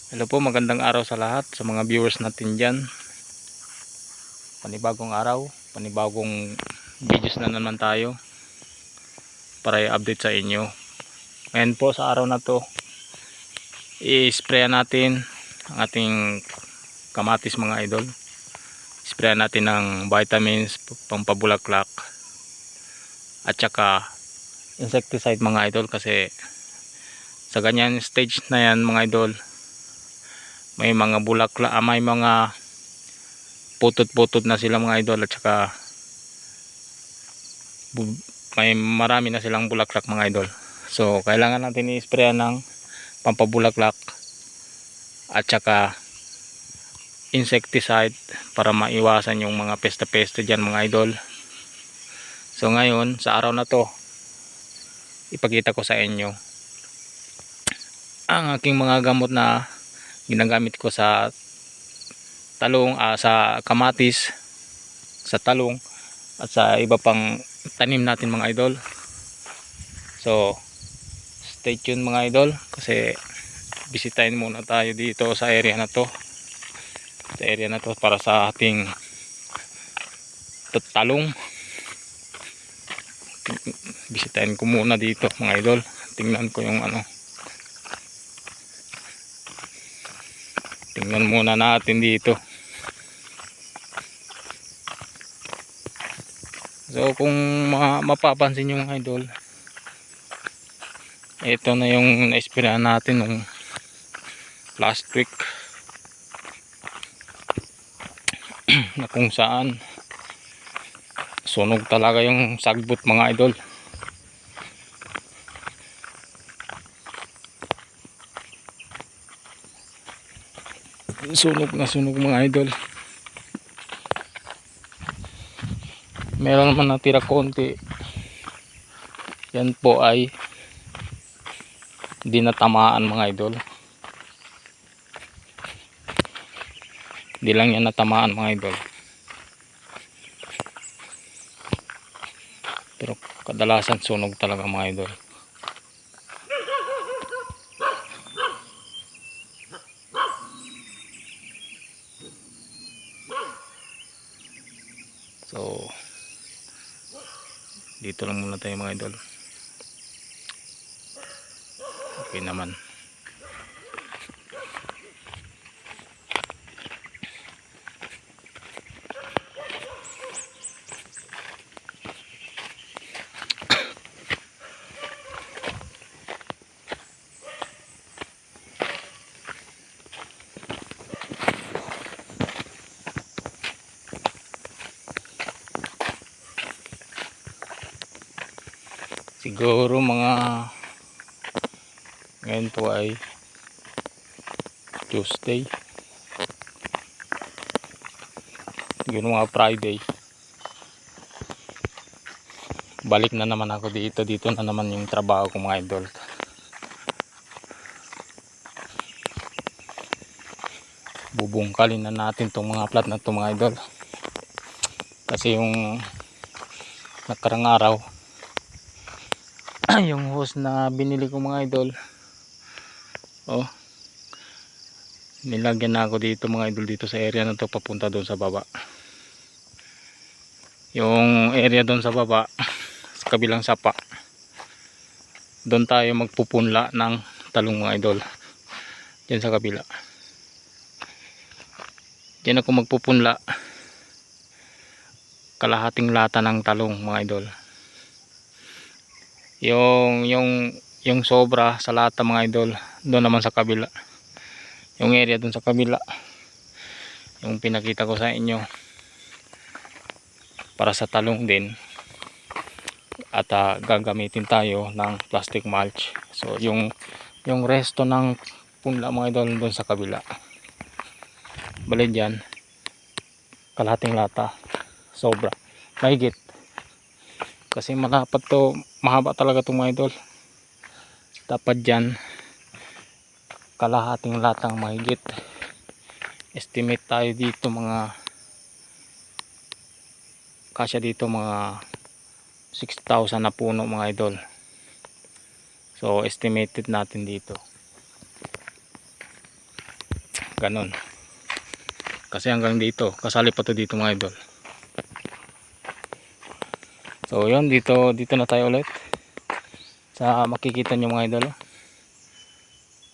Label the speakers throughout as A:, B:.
A: Hello po, magandang araw sa lahat, sa mga viewers natin dyan. Panibagong araw, panibagong videos na naman tayo para i-update sa inyo. Ngayon po sa araw na to, i-spray natin ang ating kamatis mga idol. Spray natin ng vitamins, pampabulaklak at saka insecticide mga idol, kasi sa ganyan stage na yan mga idol, may mga bulaklak, may mga putot-putot na sila mga idol, at saka may marami na silang bulaklak mga idol. So kailangan natin i-spray ng pampabulaklak at saka insecticide para maiwasan yung mga pesta-pesta dyan mga idol. So ngayon sa araw na to, ipakita ko sa inyo ang aking mga gamot na ginagamit ko sa talong, sa kamatis, sa talong at sa iba pang tanim natin mga idol. So stay tuned mga idol, kasi bisitahin muna tayo dito sa area na to, para sa ating talong. Bisitahin ko muna dito mga idol, tingnan ko yung tingnan muna natin dito. So kung mapapansin nyo mga idol, ito na yung na-sprayan natin nung last week na kung saan sunog talaga yung sagbot mga idol. Sunog na sunog mga idol. Meron naman natira konti, yan po ay di natamaan mga idol. Di lang yan natamaan mga idol, pero kadalasan sunog talaga mga idol. So dito lang muna tayo mga idol. Okay naman. Siguro mga ngayon po ay Tuesday, siguro mga Friday, balik na naman ako dito na naman yung trabaho ko mga idol. Bubungkalin na natin tong mga plat na to mga idol, kasi yung nakarang araw yung hose na binili ko mga idol, nilagyan na ako dito mga idol, dito sa area na to papunta doon sa baba. Yung area doon sa baba sa kabilang sapa, doon tayo magpupunla ng talong mga idol. Diyan sa kabila, diyan ako magpupunla kalahating lata ng talong mga idol. Yung sobra sa lata mga idol, doon naman sa kabila, yung area doon sa kabila, yung pinakita ko sa inyo, para sa talong din. At gagamitin tayo ng plastic mulch. So yung resto ng punla mga idol doon sa kabila, bali dyan kalahating lata sobra, mahigit, kasi malapat to, mahaba talaga itong mga idol. Dapat dyan kalahating latang mahigit. Estimate tayo dito mga kasya dito mga 6,000 na puno mga idol. So estimated natin dito ganon. Kasi hanggang dito, kasali pa to dito mga idol. So yun, dito na tayo ulit. Sa makikita nyo mga idol.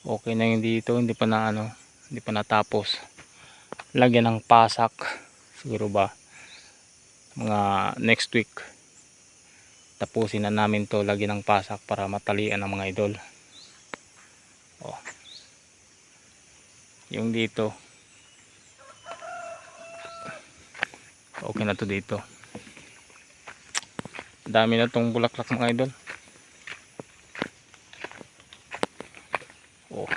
A: Okay na yung dito, hindi pa na ano, hindi pa natapos. Lagyan ng pasak. Siguro ba mga next week tapusin na namin to, lagyan ng pasak para matalian ng mga idol. Oh. Yung dito okay na to dito. Dami na tong bulaklak mga idol. Oh.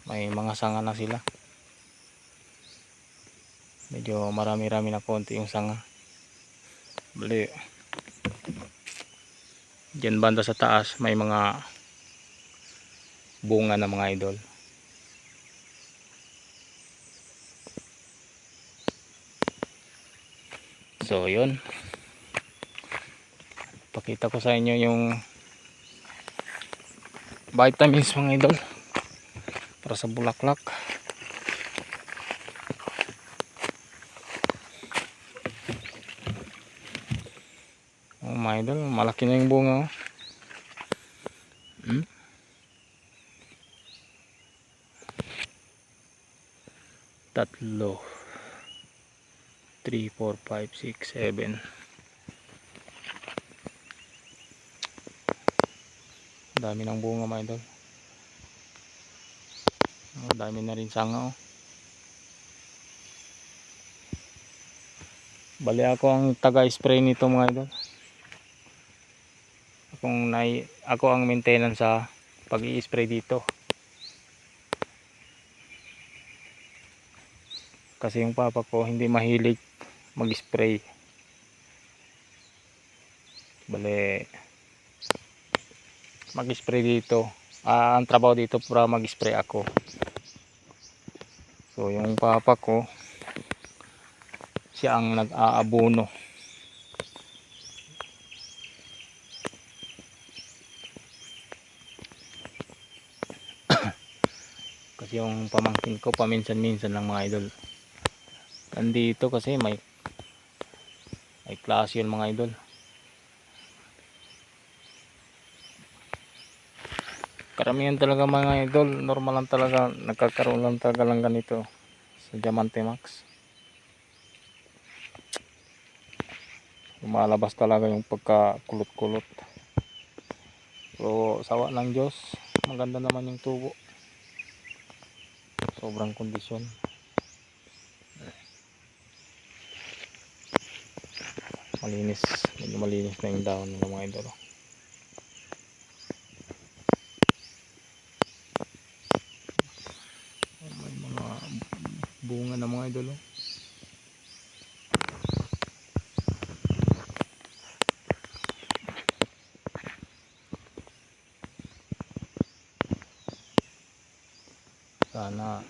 A: May mga sanga na sila. Medyo marami-rami na konti yung sanga. Bali. Diyan banda sa taas may mga bunga na mga idol. So yun. Pakita ko sa inyo yung vitamins mga idol para sa bulaklak. Oh mga idol, malaki na yung bunga. Tatlo, 3, 4, 5, 6, 7. Dami ng bunga mga idol. Dami na rin sanga oh. Bali ako ang taga-spray nito mga idol. Ako ang maintenance sa pag-i-spray dito. Kasi yung papa ko hindi mahilig mag-spray. Bali mag-spray dito. Ang trabaho dito para mag-spray ako. So yung papa ko siya ang nag-aabono. Kasi yung pamangkin ko paminsan-minsan lang mga idol. Nandito kasi may klase yun mga idol. Karamihan talaga mga idol, normal lang talaga, nagkakaroon lang talaga lang ganito sa Diamante Max. Lumalabas talaga yung pagkakulot-kulot. So sawa ng Diyos, maganda naman yung tubo. Sobrang kondisyon. Malinis, medyo malinis na yung dahon ng mga idol. May mga bunga ng mga idol. Sana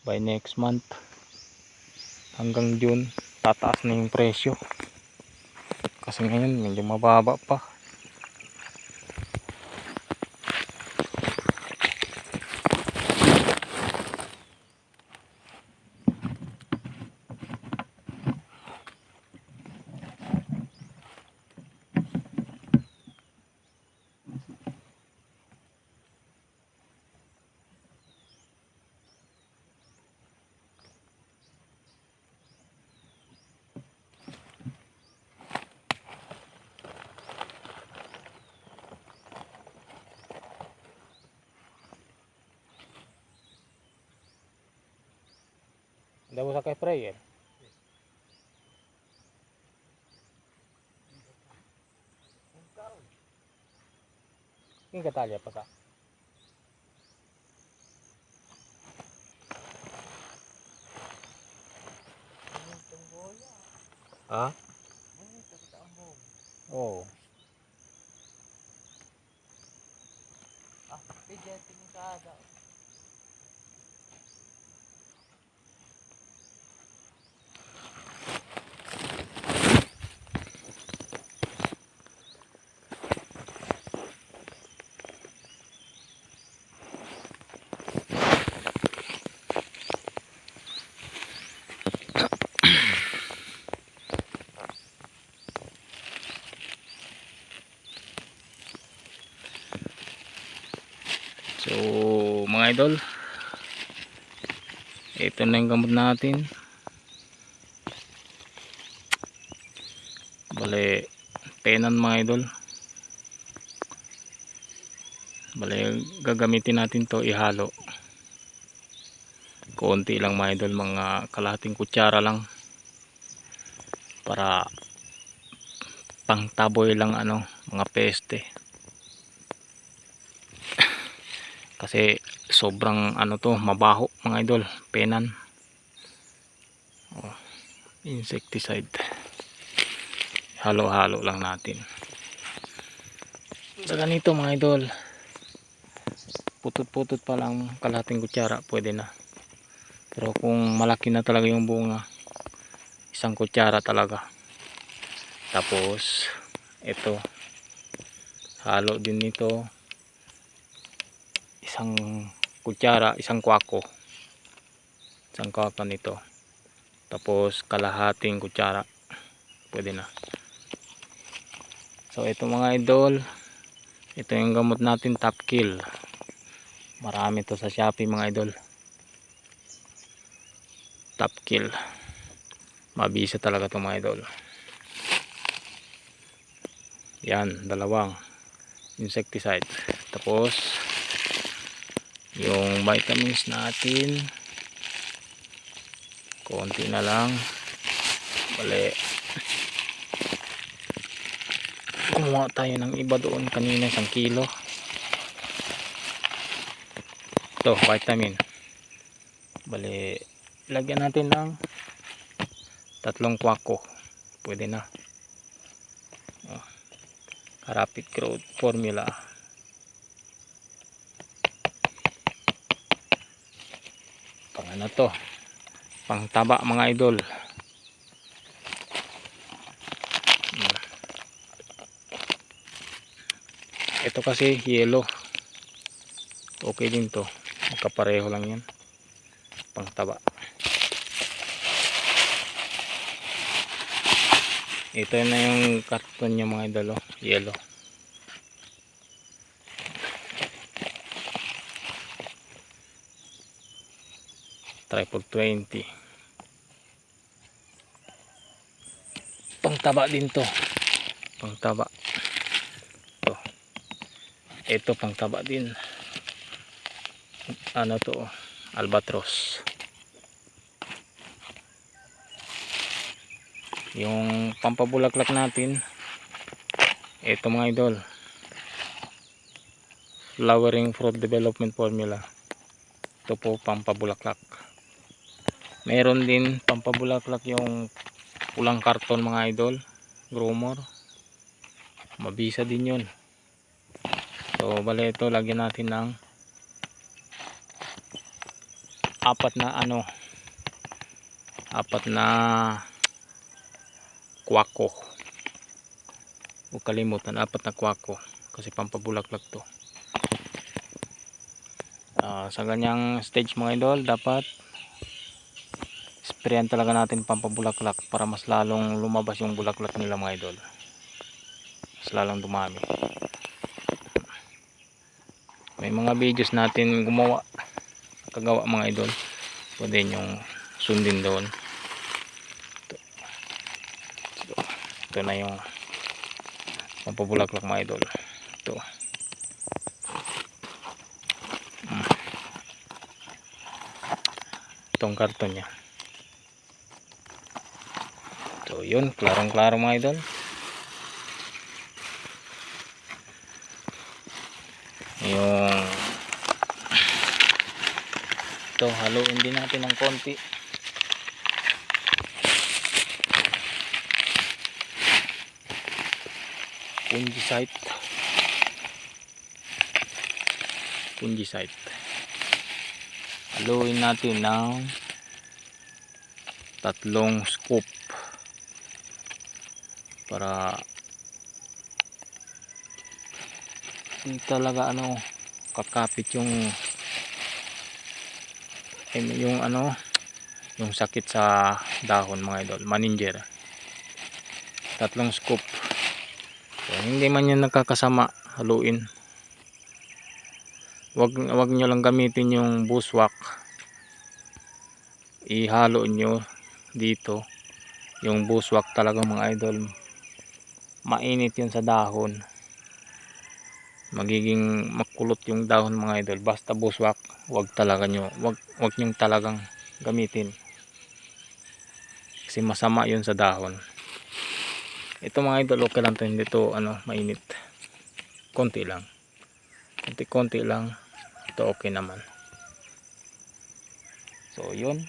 A: by next month hanggang June tataas na yung presyo. Kasi ngayon medyo mababa pa. Hindi mo sa kay sprayer. Yung katalya pa sa. Ha? Oo. Pidya tingkada. So mga idol, ito na yung gamot natin. Bale, tenan mga idol. Bale, gagamitin natin to ihalo. Konti lang mga idol, mga kalahating kutsara lang. Para pangtaboy lang mga peste. Kasi sobrang to, mabaho mga idol, penan. Insecticide. Halo-halo lang natin. Sa ganito mga idol, putot-putot pa lang kalahating kutsara, pwede na. Pero kung malaki na talaga yung bunga, isang kutsara talaga. Tapos ito, halo din nito, isang kutsara, isang kwako nito. Tapos kalahating kutsara, pwede na. So ito mga idol, ito yung gamot natin, Top Kill. Marami to sa Shopee mga idol. Top Kill, mabisa talaga to mga idol. Yan, dalawang insecticide. Tapos yung vitamins natin, konti na lang. Bale, kumuha tayo ng iba doon kanina, 1 kilo. Ito, vitamin. Bale, lagyan natin ng 3 kwako, pwede na. Rapid Growth Formula. Pang to, pang taba mga idol. Ito kasi yellow, okay din to, magkapareho lang yan, pang taba. Ito na yung karton niya mga idol, yellow. Tripod 20. Pang taba din to, pang taba. Ito pang taba din. To, albatros. Yung pampabulaklak natin, ito mga idol, Flowering Fruit Development Formula. Ito po pampabulaklak. Meron din pampabulaklak yung pulang karton mga idol, Growmore. Mabisa din yun. So bale, ito lagyan natin ng 4 na kwako. Huwag kalimutan, 4 na kwako, kasi pampabulaklak to. Sa ganyang stage mga idol, dapat sprayan talaga natin pampabulaklak para mas lalong lumabas yung bulaklak nila mga idol, mas lalong dumami. May mga videos natin kagawa mga idol, pwede nyong sundin doon. Ito na yung pampabulaklak mga idol. Ito, itong karton nya. So yun, klarong klaro mga idol. Yung ito, haluin din natin ng konti. Fungicide. Haluin natin ng 3 scoop para hindi talaga kakapit yung yung sakit sa dahon mga idol, maninger. 3 scoop. So, hindi man yan nagkakasama, haluin. wag nyo lang gamitin yung bushwhack. Ihalo nyo dito yung bushwhack talaga mga idol. Mainit yun sa dahon, magiging makulot yung dahon mga idol. Basta bushwhack, wag nyong talagang gamitin kasi masama yun sa dahon. Ito mga idol, okay lang to, hindi to mainit. Konti lang, konti lang ito, okay naman. So yun,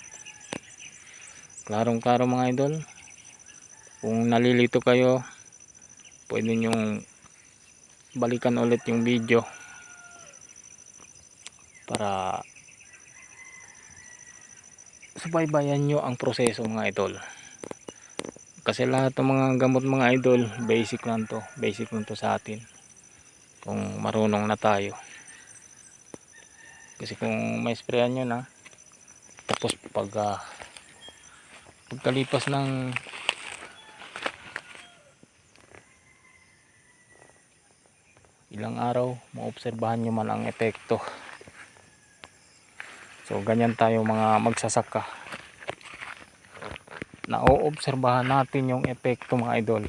A: klarong klaro mga idol. Kung nalilito kayo, pwede nyong balikan ulit yung video para subaybayan nyo ang proseso mga idol. Kasi lahat ng mga gamot mga idol, basic lang to sa atin kung marunong na tayo. Kasi kung may sprayan nyo na, tapos pagkalipas ng ilang araw, maobserbahan nyo man ang epekto. So ganyan tayo mga magsasaka, naoobserbahan natin yung epekto mga idol.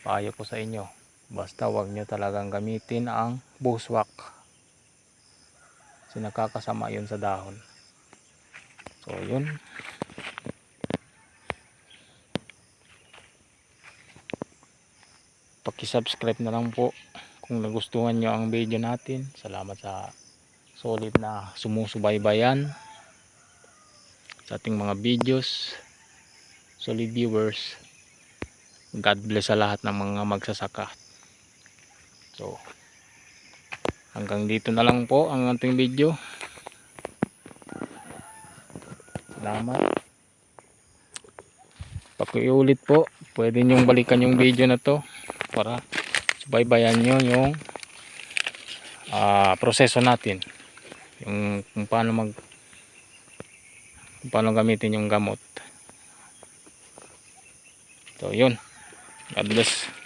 A: Payo ko sa inyo, basta wag nyo talagang gamitin ang bushwhack kasi nakakasama yun sa dahon. So yun, paki-subscribe na lang po kung nagustuhan nyo ang video natin. Salamat sa solid na sumusubaybayan sa ating mga videos, solid viewers. God bless sa lahat ng mga magsasaka. So hanggang dito na lang po ang ating video. Salamat. Pakiulit po, pwede nyong balikan yung video na to para subaybayan nyo yung proseso natin, yung kung paano gamitin yung gamot. So yun, God bless.